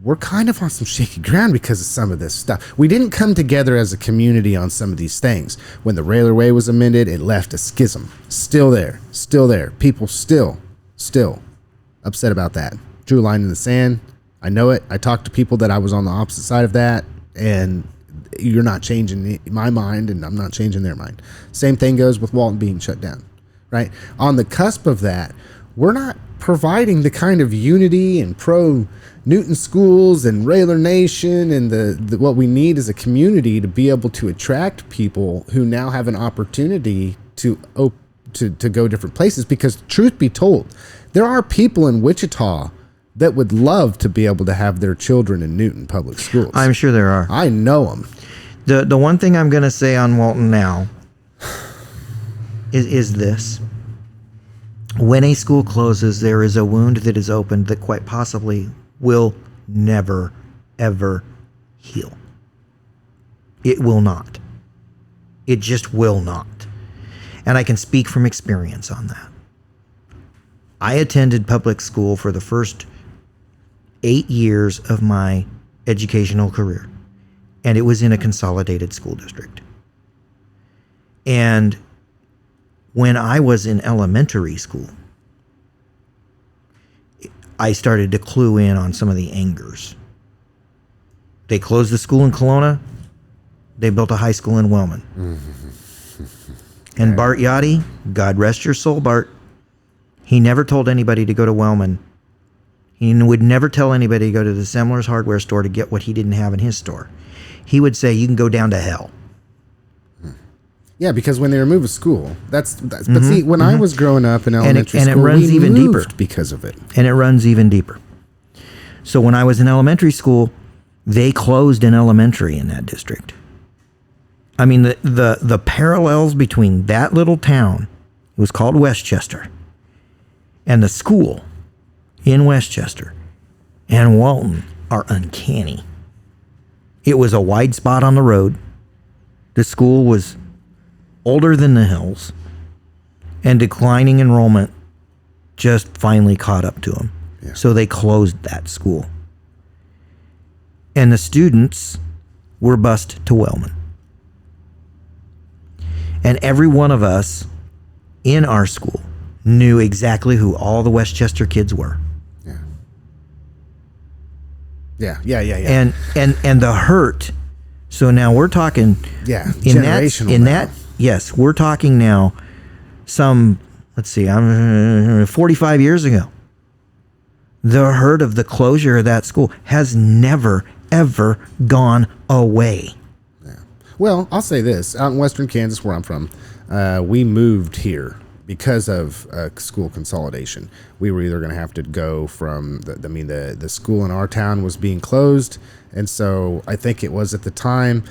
we're kind of on some shaky ground because of some of this stuff. We didn't come together as a community on some of these things. When the Railway was amended, it left a schism. Still there. People still upset about that. Drew a line in the sand. I know it. I talked to people that I was on the opposite side of that, and you're not changing my mind, and I'm not changing their mind. Same thing goes with Walton being shut down, right? On the cusp of that, we're not providing the kind of unity and pro-Newton schools and Railer Nation and the what we need as a community to be able to attract people who now have an opportunity to go different places. Because truth be told, there are people in Wichita that would love to be able to have their children in Newton public schools. I'm sure there are. I know them. The one thing I'm going to say on Walton now is this. When a school closes, there is a wound that is opened that quite possibly will never, ever heal. It will not. It just will not. And I can speak from experience on that. I attended public school for the first 8 years of my educational career, and it was in a consolidated school district. And when I was in elementary school, I started to clue in on some of the angers. They closed the school in Kelowna. They built a high school in Wellman. And Bart Yachty, God rest your soul, Bart, he never told anybody to go to Wellman. He would never tell anybody to go to the Semler's hardware store to get what he didn't have in his store. He would say, you can go down to hell. Yeah, because when they remove a school, but see, when I was growing up in elementary and it school, runs we even moved deeper. because of it. And it runs even deeper. So when I was in elementary school, they closed an elementary in that district. I mean, the parallels between that little town, it was called Westchester, and the school in Westchester and Walton are uncanny. It was a wide spot on the road. The school was older than the hills, and declining enrollment just finally caught up to them. Yeah. So they closed that school. And the students were bused to Wellman. And every one of us in our school knew exactly who all the Westchester kids were. Yeah. And the hurt. So now we're talking. Yeah, generational. Yes, we're talking now. Let's see, I'm 45 years ago. The hurt of the closure of that school has never ever gone away. Yeah. Well, I'll say this: out in Western Kansas, where I'm from, we moved here because of school consolidation. We were either going to have to go from the school in our town was being closed, and so I think it was at the time,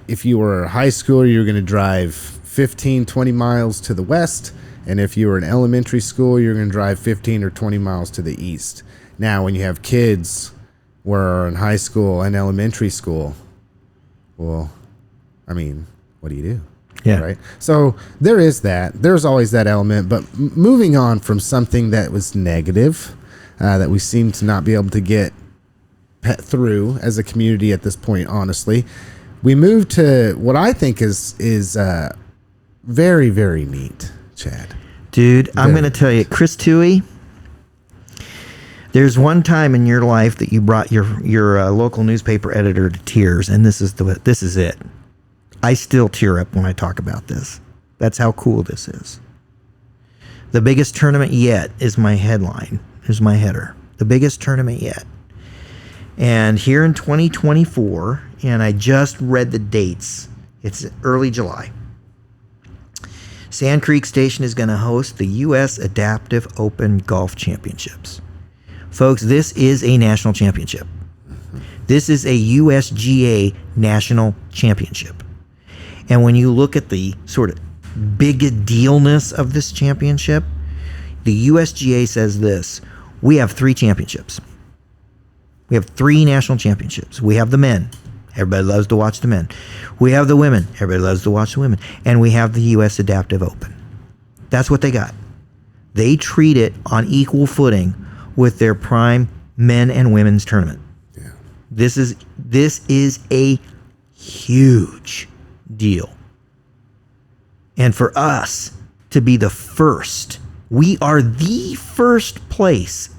if you were a high schooler, you were going to drive 15, 20 miles to the west, and if you were in elementary school, you're going to drive 15 or 20 miles to the east. Now, when you have kids were in high school and elementary school, well, I mean, what do you do? Yeah. Right. So there is that. There's always that element. But moving on from something that was negative, that we seem to not be able to get through as a community at this point, honestly, we moved to what I think is very, very neat, Chad. Dude, I'm going to tell you, Chris Toohey, there's one time in your life that you brought your local newspaper editor to tears, and this is it. I still tear up when I talk about this. That's how cool this is. The biggest tournament yet is my headline, is my header. The biggest tournament yet. And here in 2024, and I just read the dates, it's early July. Sand Creek Station is going to host the U.S. Adaptive Open Golf Championships. Folks, this is a national championship. This is a USGA national championship. And when you look at the sort of big dealness of this championship, the USGA says this: we have 3 championships. We have 3 national championships. We have the men. Everybody loves to watch the men. We have the women. Everybody loves to watch the women. And we have the U.S. Adaptive Open. That's what they got. They treat it on equal footing with their prime men and women's tournament. Yeah. This is a huge deal. And for us to be the first, we are the first place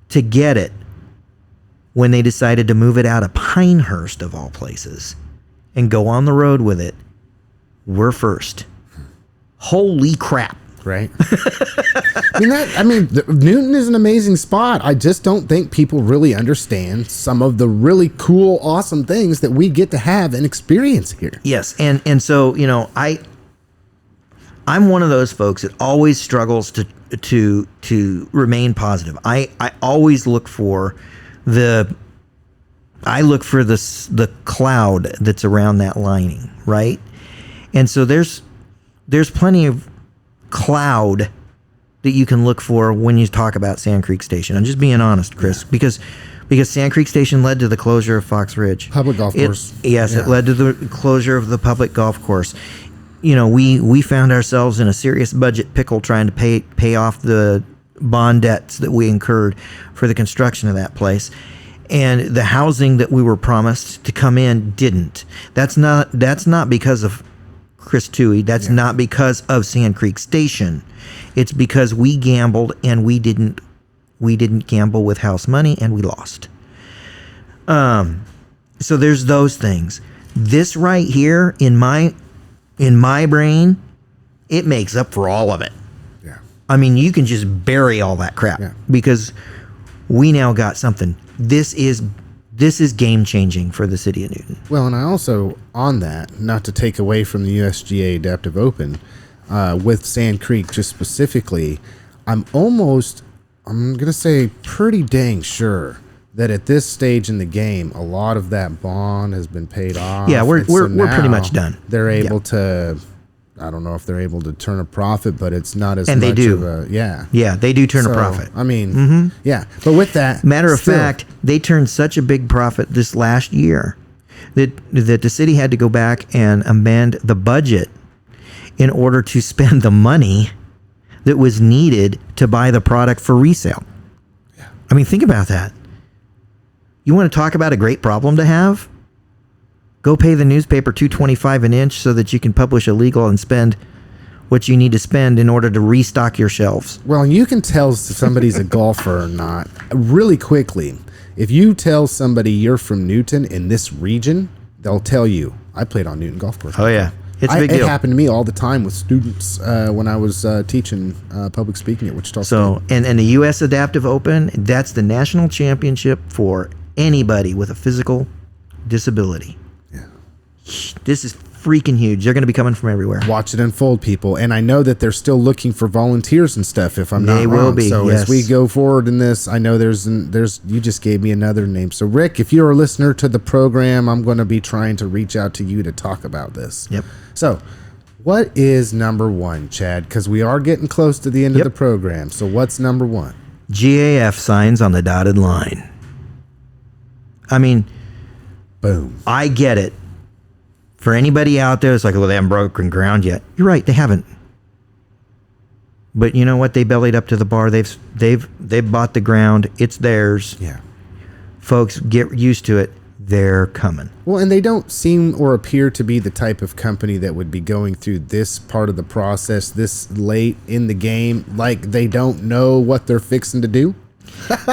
to get it when they decided to move it out of Pinehurst, of all places, and go on the road with it. We're first. Holy crap. Right. Newton is an amazing spot. I just don't think people really understand some of the really cool, awesome things that we get to have and experience here. Yes. And so, I'm one of those folks that always struggles to remain positive. I always look for the cloud that's around that lining, right? And so there's plenty of cloud that you can look for when you talk about Sand Creek Station. I'm just being honest, Chris, because Sand Creek Station led to the closure of Fox Ridge. Public golf course. Yes, yeah. It led to the closure of the public golf course. We found ourselves in a serious budget pickle trying to pay off the bond debts that we incurred for the construction of that place. And the housing that we were promised to come in didn't. That's not because of Chris Toohey. That's not because of Sand Creek Station. It's because we gambled, and we didn't gamble with house money, and we lost. So there's those things. This right here in my brain, it makes up for all of it. Yeah. I mean, you can just bury all that crap because we now got something. This is This is game changing for the city of Newton. Well, and I also, on that, not to take away from the USGA Adaptive Open, with Sand Creek just specifically, I'm going to say pretty dang sure that at this stage in the game, a lot of that bond has been paid off. Yeah, we're now pretty much done. They're able to, I don't know if they're able to turn a profit, but it's not as and much they do. of a, yeah. Yeah, they do turn a profit. I mean, yeah. But with that, Matter of fact, they turned such a big profit this last year that the city had to go back and amend the budget in order to spend the money that was needed to buy the product for resale. Yeah. I mean, think about that. You want to talk about a great problem to have? Go pay the newspaper $2.25 an inch so that you can publish illegal and spend what you need to spend in order to restock your shelves. Well, you can tell if somebody's a golfer or not really quickly. If you tell somebody you're from Newton in this region, they'll tell you, I played on Newton Golf Course. Oh, yeah. It's a big deal. It happened to me all the time with students when I was teaching public speaking at Wichita State. So, and the U.S. Adaptive Open, that's the national championship for anybody with a physical disability. Yeah. This is freaking huge. They're going to be coming from everywhere. Watch it unfold, people. And I know that they're still looking for volunteers and stuff, if I'm not wrong. They will be, So yes. as we go forward in this, I know there's you just gave me another name. So Rick, if you're a listener to the program, I'm going to be trying to reach out to you to talk about this. Yep. So what is number one, Chad? Because we are getting close to the end of the program. So what's number one? GAF signs on the dotted line. I mean, boom. I get it. For anybody out there, it's like, well, they haven't broken ground yet. You're right, they haven't. But you know what? They bellied up to the bar. They've bought the ground. It's theirs. Yeah. Folks, get used to it. They're coming. Well, and they don't seem or appear to be the type of company that would be going through this part of the process this late in the game, like they don't know what they're fixing to do.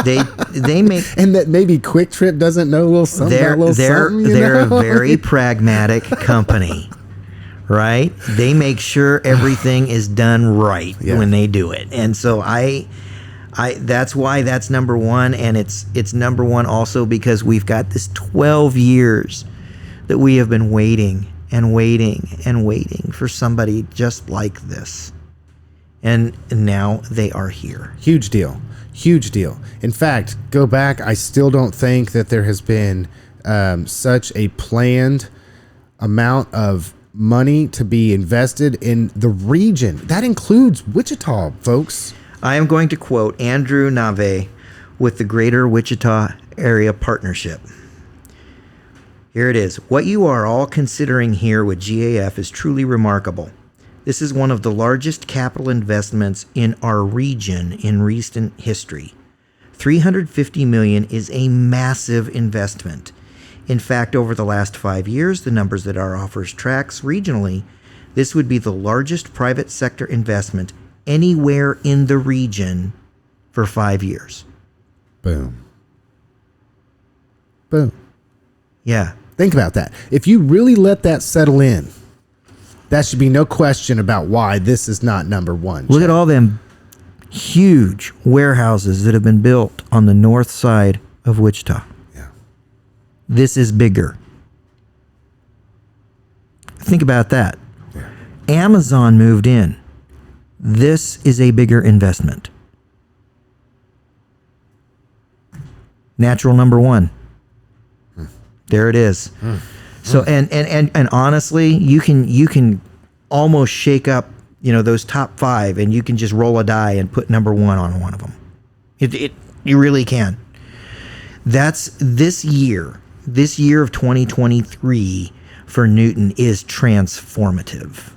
They make and that maybe Quick Trip doesn't know a little something. They're a very pragmatic company, right? They make sure everything is done right when they do it, and so I that's why that's number one, and it's number one also because we've got this 12 years that we have been waiting and waiting and waiting for somebody just like this, and now they are here. Huge deal. Huge deal. In fact, go back. I still don't think that there has been such a planned amount of money to be invested in the region. That includes Wichita, folks. I am going to quote Andrew Nave with the Greater Wichita Area Partnership. Here it is. What you are all considering here with GAF is truly remarkable. This is one of the largest capital investments in our region in recent history. $350 million is a massive investment. In fact, over the last 5 years, the numbers that our offers tracks regionally, this would be the largest private sector investment anywhere in the region for 5 years. Boom. Boom. Yeah. Think about that. If you really let that settle in, that should be no question about why this is not number one. Look at all them huge warehouses that have been built on the north side of Wichita. Yeah. This is bigger. Think about that. Yeah. Amazon moved in. This is a bigger investment. Natural number one. There it is. So and honestly, you can almost shake up, those top five, and you can just roll a die and put number one on one of them. You really can. That's this year of 2023 for Newton is transformative.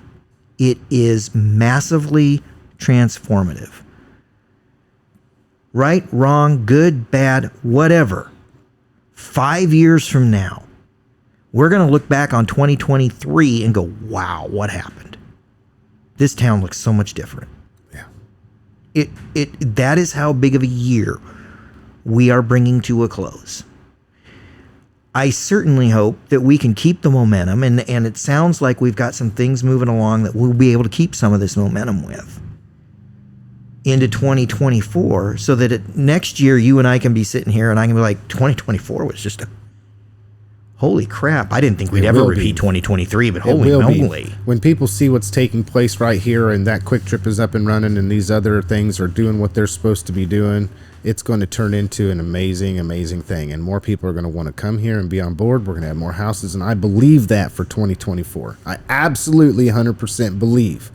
It is massively transformative. Right, wrong, good, bad, whatever. 5 years from now, we're going to look back on 2023 and go, wow, what happened? This town looks so much different. Yeah. That is how big of a year we are bringing to a close. I certainly hope that we can keep the momentum, and it sounds like we've got some things moving along that we'll be able to keep some of this momentum with into 2024, so that next year you and I can be sitting here and I can be like, 2024 was just a holy crap, I didn't think we'd ever repeat 2023, but holy moly. When people see what's taking place right here and that Quick Trip is up and running and these other things are doing what they're supposed to be doing, it's going to turn into an amazing, amazing thing. And more people are going to want to come here and be on board. We're going to have more houses. And I believe that for 2024. I absolutely 100% believe.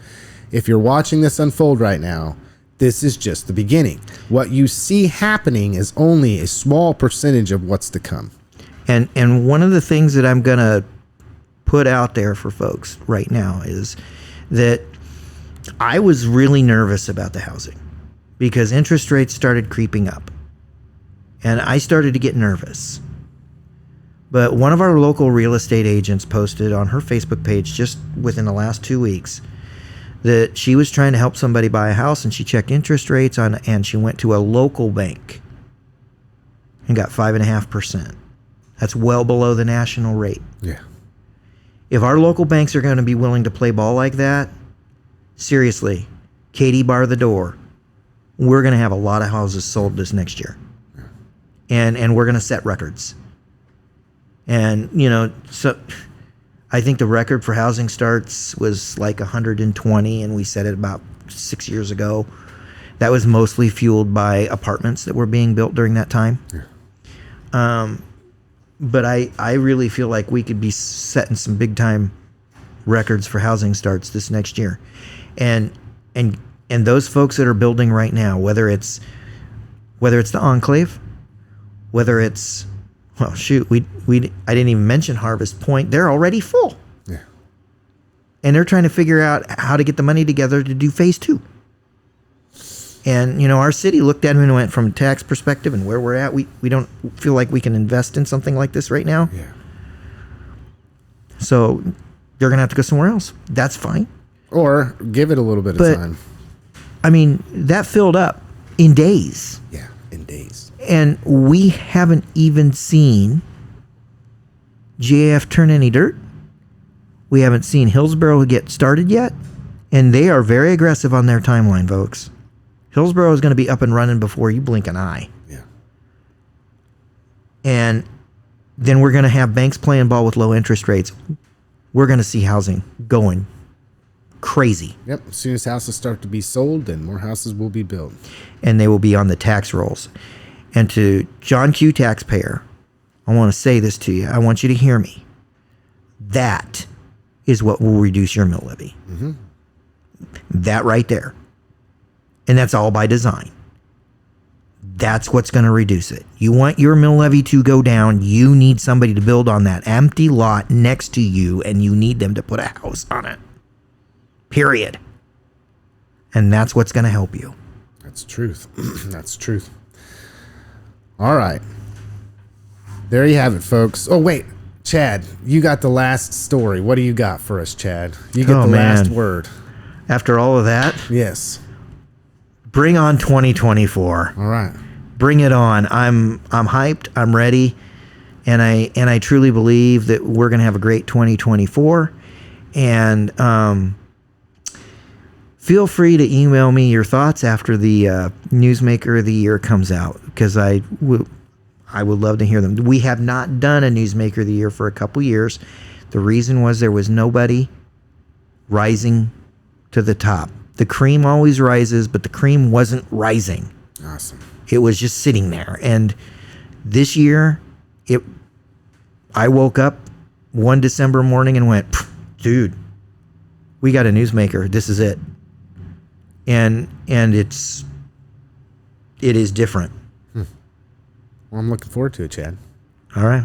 If you're watching this unfold right now, this is just the beginning. What you see happening is only a small percentage of what's to come. And one of the things that I'm going to put out there for folks right now is that I was really nervous about the housing because interest rates started creeping up. And I started to get nervous. But one of our local real estate agents posted on her Facebook page just within the last 2 weeks that she was trying to help somebody buy a house, and she checked interest rates on, and she went to a local bank and got 5.5%. That's well below the national rate. Yeah. If our local banks are going to be willing to play ball like that, seriously, Katie, bar the door. We're going to have a lot of houses sold this next year. Yeah. And we're going to set records. And, you know, so I think the record for housing starts was like 120, and we set it about 6 years ago. That was mostly fueled by apartments that were being built during that time. Yeah. But I really feel like we could be setting some big time records for housing starts this next year. And those folks that are building right now, whether it's the Enclave, whether it's, well, shoot, I didn't even mention Harvest Point. They're already full. Yeah. And they're trying to figure out how to get the money together to do phase 2. And, you know, our city looked at them and went, from a tax perspective and where we're at, we don't feel like we can invest in something like this right now. Yeah. So you're going to have to go somewhere else. That's fine. Or give it a little bit of time. I mean, that filled up in days. Yeah, in days. And we haven't even seen GAF turn any dirt. We haven't seen Hillsborough get started yet. And they are very aggressive on their timeline, folks. Hillsborough is going to be up and running before you blink an eye. Yeah. And then we're going to have banks playing ball with low interest rates. We're going to see housing going crazy. Yep. As soon as houses start to be sold, then more houses will be built. And they will be on the tax rolls. And to John Q. taxpayer, I want to say this to you. I want you to hear me. That is what will reduce your mill levy. Mm-hmm. That right there. And that's all by design. That's what's going to reduce it. You want your mill levy to go down, you need somebody to build on that empty lot next to you, and you need them to put a house on it. Period. And that's what's going to help you. That's truth. That's truth. All right. There you have it, folks. Oh, wait. Chad, you got the last story. What do you got for us, Chad? You get the last word. After all of that? Yes. Bring on 2024. All right. Bring it on. I'm hyped. I'm ready. And I truly believe that we're going to have a great 2024. And feel free to email me your thoughts after the Newsmaker of the Year comes out, because I would love to hear them. We have not done a Newsmaker of the Year for a couple years. The reason was there was nobody rising to the top. The cream always rises, but the cream wasn't rising. Awesome. It was just sitting there. And this year, I woke up one December morning and went, dude, we got a Newsmaker. This is it. And it is different. Well, I'm looking forward to it, Chad. All right.